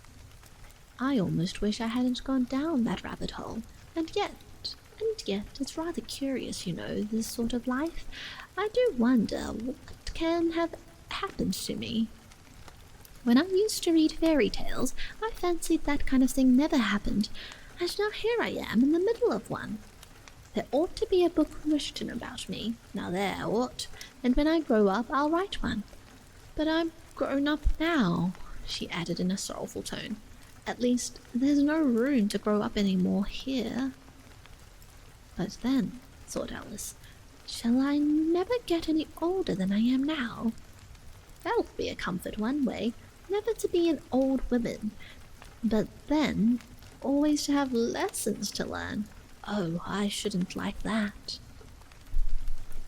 I almost wish I hadn't gone down that rabbit hole, and yet, it's rather curious, this sort of life. I do wonder what can have happened to me. When I used to read fairy tales, I fancied that kind of thing never happened, and now here I am in the middle of one. There ought to be a book written about me, now there ought, and when I grow up I'll write one. But I'm grown up now," she added in a sorrowful tone. "At least, there's no room to grow up any more here." But then, thought Alice, shall I never get any older than I am now? That'll be a comfort one way, never to be an old woman, but then always to have lessons to learn. Oh, I shouldn't like that.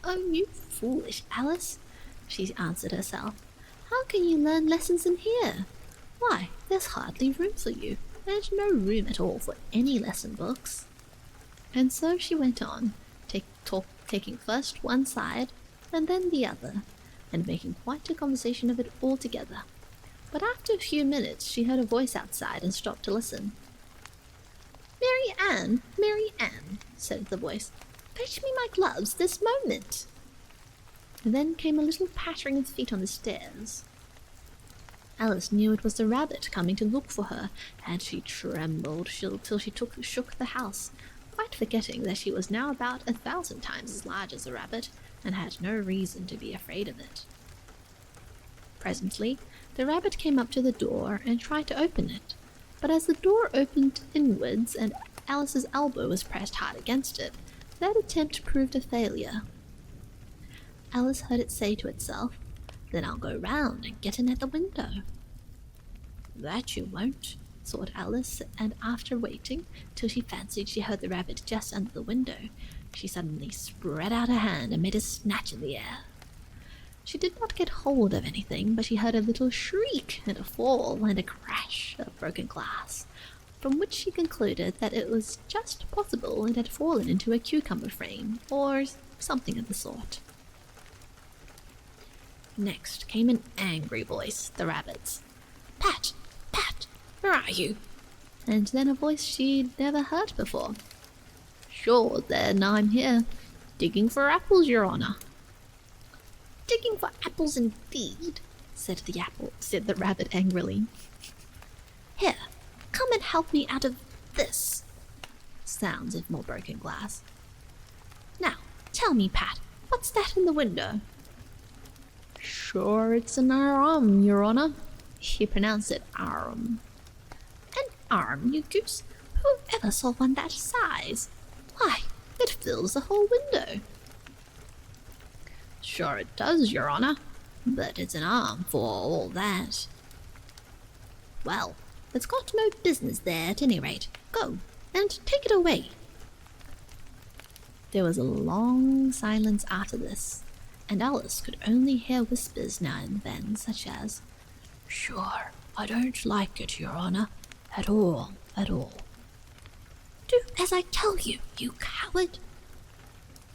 "Oh, you foolish Alice," she answered herself. "How can you learn lessons in here? Why, there's hardly room for you, and no room at all for any lesson books." And so she went on, taking first one side, and then the other, and making quite a conversation of it altogether. But after a few minutes she heard a voice outside and stopped to listen. Mary Ann," said the voice, "fetch me my gloves this moment." And then came a little pattering of feet on the stairs. Alice knew it was the rabbit coming to look for her, and she trembled till she shook the house, quite forgetting that she was now about 1,000 times as large as a rabbit, and had no reason to be afraid of it. Presently, the rabbit came up to the door and tried to open it, but as the door opened inwards and Alice's elbow was pressed hard against it, that attempt proved a failure. Alice heard it say to itself, "Then I'll go round and get in at the window." "That you won't," thought Alice, and after waiting till she fancied she heard the rabbit just under the window, she suddenly spread out her hand and made a snatch in the air. She did not get hold of anything, but she heard a little shriek and a fall and a crash of broken glass, from which she concluded that it was just possible it had fallen into a cucumber frame, or something of the sort. Next came an angry voice, the rabbit's. "Pat! Pat! Where are you?" And then a voice she'd never heard before. "Sure, then I'm here, digging for apples, your honour." digging for apples indeed, said the rabbit angrily. Here, come and help me out of this. Sounds of more broken glass. Now, tell me, Pat, what's that in the window? Sure, it's an arm, Your Honor. He pronounced it arm. An arm, you goose? Who ever saw one that size? Why, it fills the whole window. Sure it does, Your Honor, but it's an arm for all that. Well, it's got no business there at any rate. Go, and take it away. There was a long silence after this, and Alice could only hear whispers now and then, such as, Sure, I don't like it, Your Honor, at all. Do as I tell you, you coward.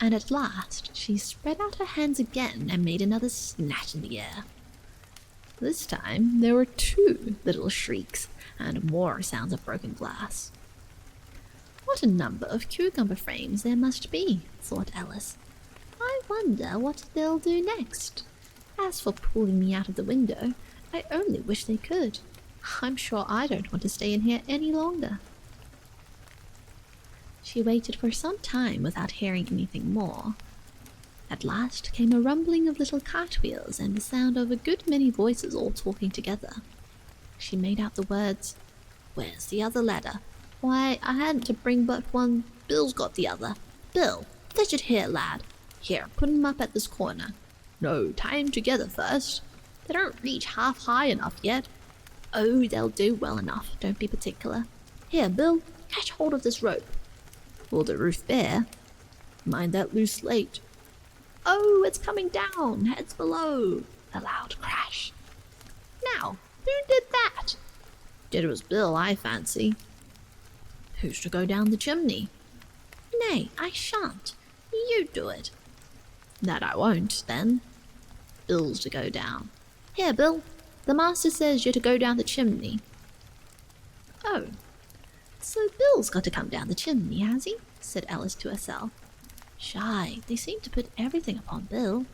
And at last she spread out her hands again and made another snatch in the air. This time there were 2 little shrieks and more sounds of broken glass. What a number of cucumber frames there must be, thought Alice. I wonder what they'll do next. As for pulling me out of the window, I only wish they could. I'm sure I don't want to stay in here any longer. She waited for some time without hearing anything more. At last came a rumbling of little cartwheels and the sound of a good many voices all talking together. She made out the words, Where's the other ladder? Why, I hadn't to bring but one. Bill's got the other. Bill, fetch it here, lad. Here, put 'em up at this corner. No, tie 'em together first. They don't reach half high enough yet. Oh, they'll do well enough, don't be particular. Here, Bill, catch hold of this rope. Will the roof bear? Mind that loose slate. Oh, it's coming down, heads below. A loud crash. Now, who did that? It was Bill, I fancy. Who's to go down the chimney? Nay, I shan't. You do it. That I won't, then. Bill's to go down. Here, Bill, the master says you're to go down the chimney. Oh, so Bill's got to come down the chimney, has he? Said Alice to herself. Shy, they seem to put everything upon Bill.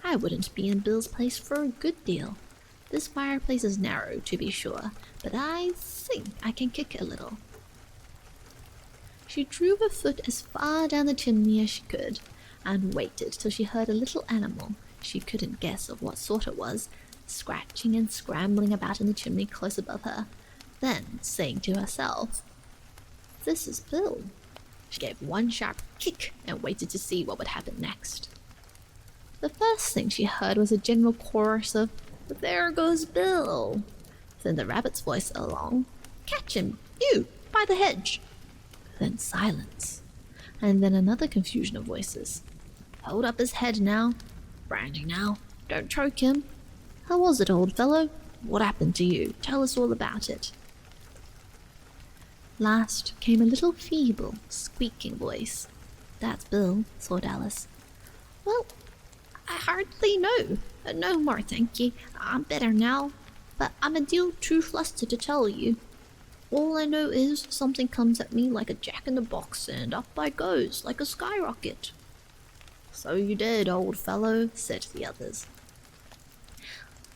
I wouldn't be in Bill's place for a good deal. This fireplace is narrow, to be sure, but I think I can kick it a little. She drew her foot as far down the chimney as she could, and waited till she heard a little animal, she couldn't guess of what sort it was, scratching and scrambling about in the chimney close above her, then saying to herself, This is Bill. She gave one sharp kick and waited to see what would happen next. The first thing she heard was a general chorus of, There goes Bill. Then the rabbit's voice along, Catch him, you, by the hedge. Then silence, and then another confusion of voices. Hold up his head now. Brandy now. Don't choke him. How was it, old fellow? What happened to you? Tell us all about it. Last came a little feeble, squeaking voice. That's Bill, thought Alice. Well, I hardly know. No more, thank ye. I'm better now, but I'm a deal too flustered to tell you. All I know is something comes at me like a jack-in-the-box, and up I goes, like a skyrocket. So you did, old fellow, said the others.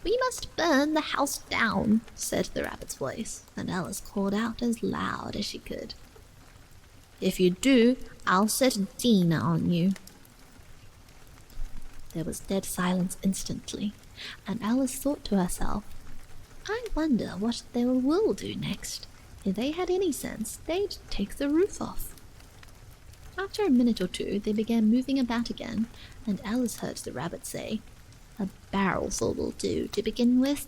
We must burn the house down, said the rabbit's voice, and Alice called out as loud as she could. If you do, I'll set Dina on you. There was dead silence instantly, and Alice thought to herself, I wonder what they will do next. If they had any sense, they'd take the roof off. After a minute or two, they began moving about again, and Alice heard the rabbit say, A barrelful will do to begin with.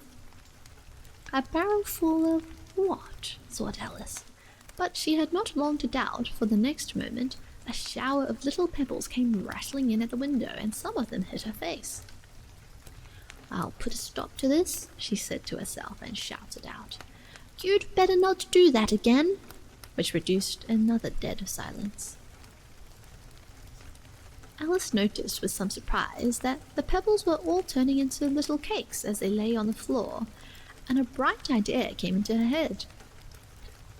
A barrelful of what? Thought Alice. But she had not long to doubt, for the next moment a shower of little pebbles came rattling in at the window, and some of them hit her face. I'll put a stop to this, she said to herself, and shouted out, You'd better not do that again, which produced another dead silence. Alice noticed with some surprise that the pebbles were all turning into little cakes as they lay on the floor, and a bright idea came into her head.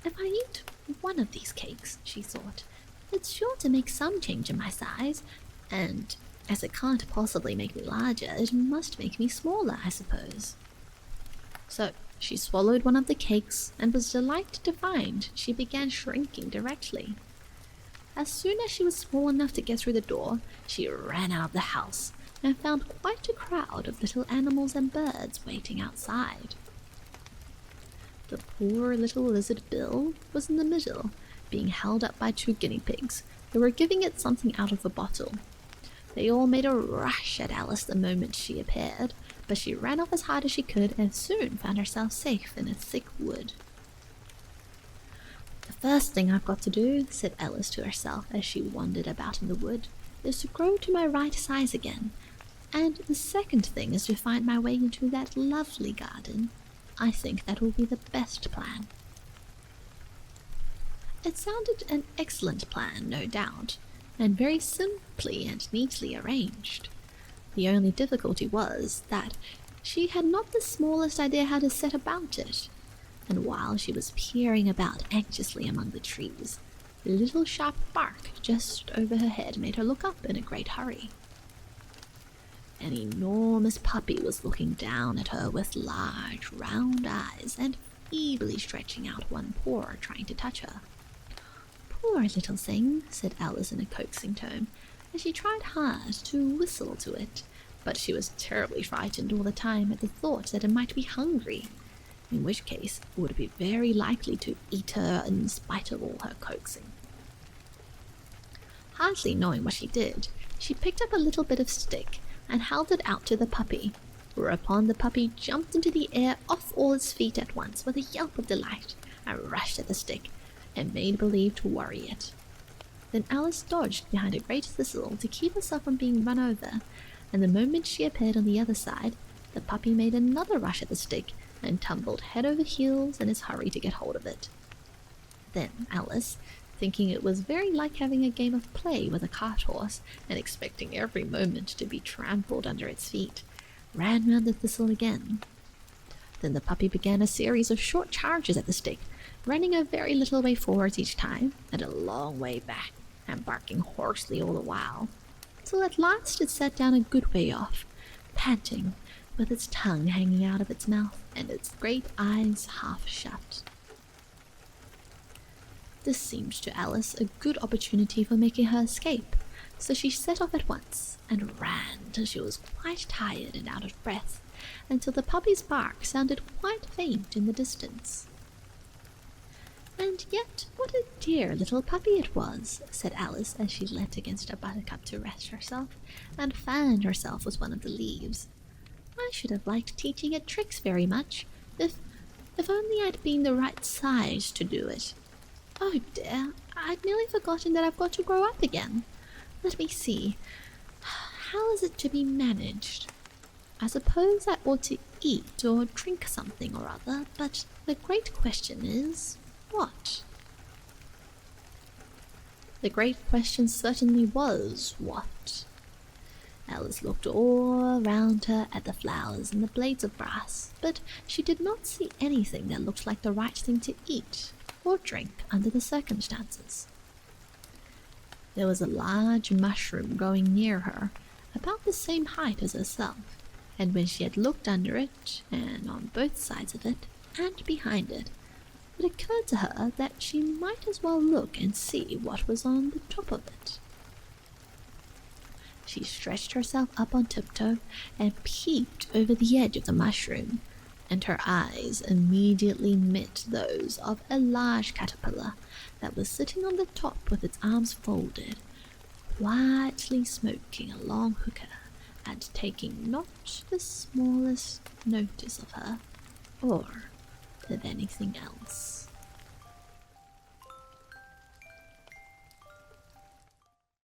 If I eat one of these cakes, she thought, it's sure to make some change in my size, and As it can't possibly make me larger, it must make me smaller, I suppose. So she swallowed one of the cakes and was delighted to find she began shrinking directly. As soon as she was small enough to get through the door, she ran out of the house and found quite a crowd of little animals and birds waiting outside. The poor little lizard Bill was in the middle, being held up by 2 guinea pigs who were giving it something out of a bottle. They all made a rush at Alice the moment she appeared, but she ran off as hard as she could and soon found herself safe in a thick wood. "The first thing I've got to do," said Alice to herself as she wandered about in the wood, "is to grow to my right size again, and the second thing is to find my way into that lovely garden. I think that will be the best plan." It sounded an excellent plan, no doubt, and very simply and neatly arranged. The only difficulty was that she had not the smallest idea how to set about it, and while she was peering about anxiously among the trees, a little sharp bark just over her head made her look up in a great hurry. An enormous puppy was looking down at her with large, round eyes and feebly stretching out one paw trying to touch her. "Poor little thing," said Alice in a coaxing tone, as she tried hard to whistle to it, but she was terribly frightened all the time at the thought that it might be hungry, in which case it would be very likely to eat her in spite of all her coaxing. Hardly knowing what she did, she picked up a little bit of stick and held it out to the puppy, whereupon the puppy jumped into the air off all its feet at once with a yelp of delight and rushed at the stick and made believe to worry it. Then Alice dodged behind a great thistle to keep herself from being run over, and the moment she appeared on the other side, the puppy made another rush at the stick and tumbled head over heels in its hurry to get hold of it. Then Alice, thinking it was very like having a game of play with a cart horse and expecting every moment to be trampled under its feet, ran round the thistle again. Then the puppy began a series of short charges at the stick, running a very little way forwards each time and a long way back, and barking hoarsely all the while, till at last it sat down a good way off, panting, with its tongue hanging out of its mouth and its great eyes half shut. This seemed to Alice a good opportunity for making her escape, so she set off at once and ran till she was quite tired and out of breath, until the puppy's bark sounded quite faint in the distance. "And yet what a dear little puppy it was," said Alice as she leant against a buttercup to rest herself, and fanned herself with one of the leaves. "I should have liked teaching it tricks very much, if only I'd been the right size to do it. Oh dear, I'd nearly forgotten that I've got to grow up again. Let me see, how is it to be managed? I suppose I ought to eat or drink something or other, but the great question is, what?" The great question certainly was, what? Alice looked all around her at the flowers and the blades of grass, but she did not see anything that looked like the right thing to eat or drink under the circumstances. There was a large mushroom growing near her, about the same height as herself, and when she had looked under it, and on both sides of it, and behind it, it occurred to her that she might as well look and see what was on the top of it. She stretched herself up on tiptoe and peeped over the edge of the mushroom, and her eyes immediately met those of a large caterpillar that was sitting on the top with its arms folded, quietly smoking a long hookah and taking not the smallest notice of her or of anything else.